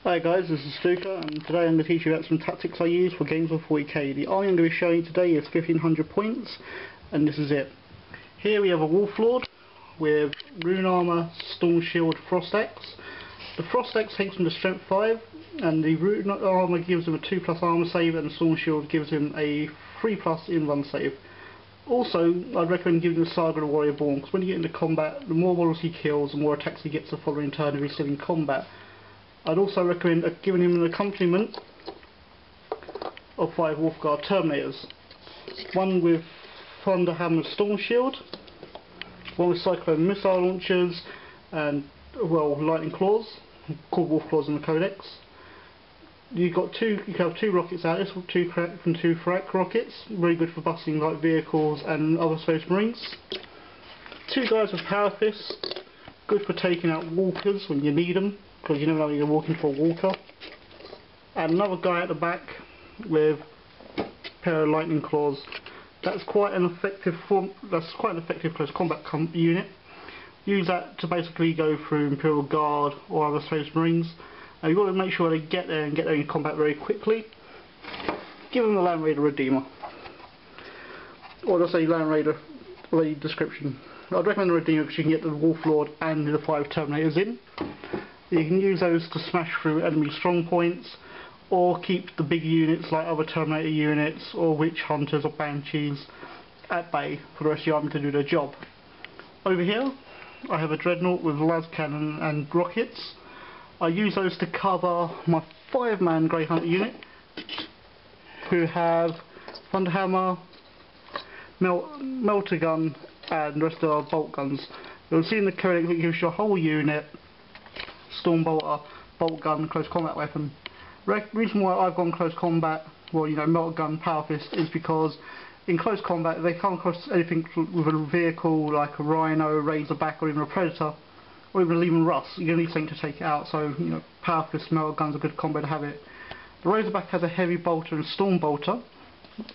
Hi guys, this is Stuka, and today I'm going to teach you about some tactics I use for games of 40k. The army I'm going to be showing you today is 1500 points, and this is it. Here we have a Wolf Lord with Rune Armour, Storm Shield, Frost Axe. The Frost Axe takes him to Strength 5, and the Rune Armour gives him a 2+ armour save, and the Storm Shield gives him a 3+ in-run save. Also, I'd recommend giving the Saga the Warrior Born, because when you get into combat, the more models he kills, the more attacks he gets the following turn if he's still in combat. I'd also recommend giving him an accompaniment of 5 Wolfguard Terminators. One with Thunderhammer Storm Shield, one with Cyclone Missile Launchers, and, well, Lightning Claws, called Wolf Claws in the Codex. You can have 2 rockets out. This two Frack rockets, really good for busting light vehicles and other Space Marines. 2 guys with Power Fist, good for taking out walkers when you need them, because you never know when you're walking for a walker. And another guy at the back with a pair of Lightning Claws. That's quite an effective close combat unit. Use that to basically go through Imperial Guard or other Space Marines. You've got to make sure they get there and get there in combat very quickly. Give them the Land Raider Redeemer. Or just say Land Raider description. I'd recommend the Redeemer because you can get the Wolf Lord and the 5 Terminators in. You can use those to smash through enemy strong points, or keep the big units like other Terminator units or Witch Hunters or Banshees at bay for the rest of the army to do their job. Over here I have a Dreadnought with las cannon and rockets. I use those to cover my 5-man Grey Hunter unit, who have Thunderhammer, Melter Gun and the rest of our bolt guns. You'll see in the codex it gives you a whole unit, Storm Bolter, Bolt Gun, Close Combat Weapon. Reason why I've gone Close Combat, well, you know, Melter Gun, Power Fist, is because in Close Combat if they come across anything with a vehicle like a Rhino, Razorback or even a Predator, or even a Leman Russ, you're going to need something to take it out, so, you know, Power Fist, Melter Gun's a good combo to have it. The Razorback has a Heavy Bolter and Storm Bolter,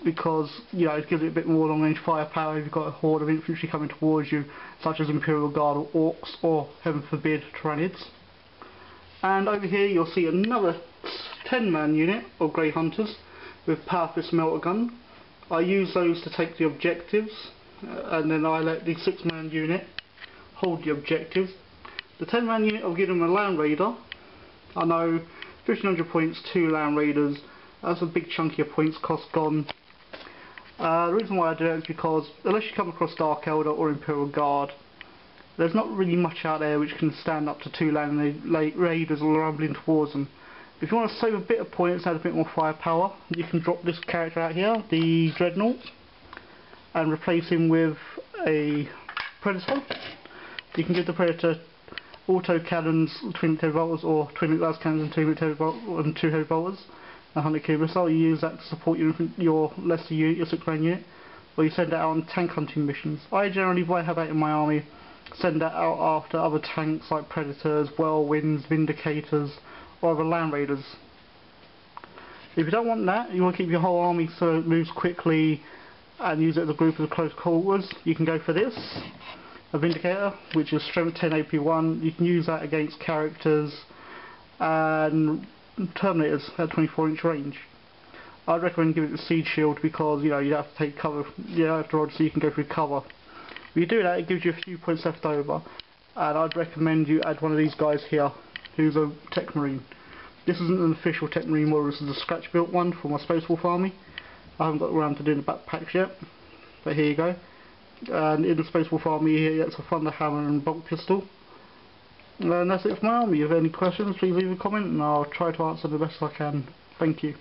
because, you know, it gives it a bit more long range firepower if you've got a horde of infantry coming towards you, such as Imperial Guard or Orcs, or, heaven forbid, Tyranids. And over here you'll see another 10-man unit of Grey Hunters with Power Fist Melter Gun. I use those to take the objectives, and then I let the 6-man unit hold the objectives. The 10-man unit I'll give them a Land Raider. I know 1500 points, 2 Land Raiders, that's a big chunk of your points cost gone. The reason why I do it is because unless you come across Dark Elder or Imperial Guard, there's not really much out there which can stand up to 2 Land Raiders all rumbling towards them. If you want to save a bit of points and add a bit more firepower, you can drop this character out here, the Dreadnought, and replace him with a Predator. You can give the Predator auto cannons, twin heavy bolters, or twin las cannons and 2 heavy bolters, and 100 kilo missile. You use that to support your lesser unit, your 6-man unit, or you send that out on tank hunting missions. I generally, if I have that in my army, send that out after other tanks like Predators, Whirlwinds, Vindicators, or other Land Raiders. If you don't want that, you want to keep your whole army so it moves quickly and use it as a group of close quarters, you can go for this. A Vindicator, which is strength 10 AP1, you can use that against characters and Terminators at 24-inch range. I'd recommend giving it a Siege Shield because, you know, you have to take cover, you have to dodge so you can go through cover. If you do that, it gives you a few points left over, and I'd recommend you add one of these guys here, who's a Tech Marine. This isn't an official Tech Marine model, this is a scratch built one for my Space Wolf army. I haven't got around to doing the backpacks yet, but here you go. And in the Space Wolf army here, it's a Thunderhammer and Bolt Pistol. And that's it for my army. If you have any questions, please leave a comment and I'll try to answer the best I can. Thank you.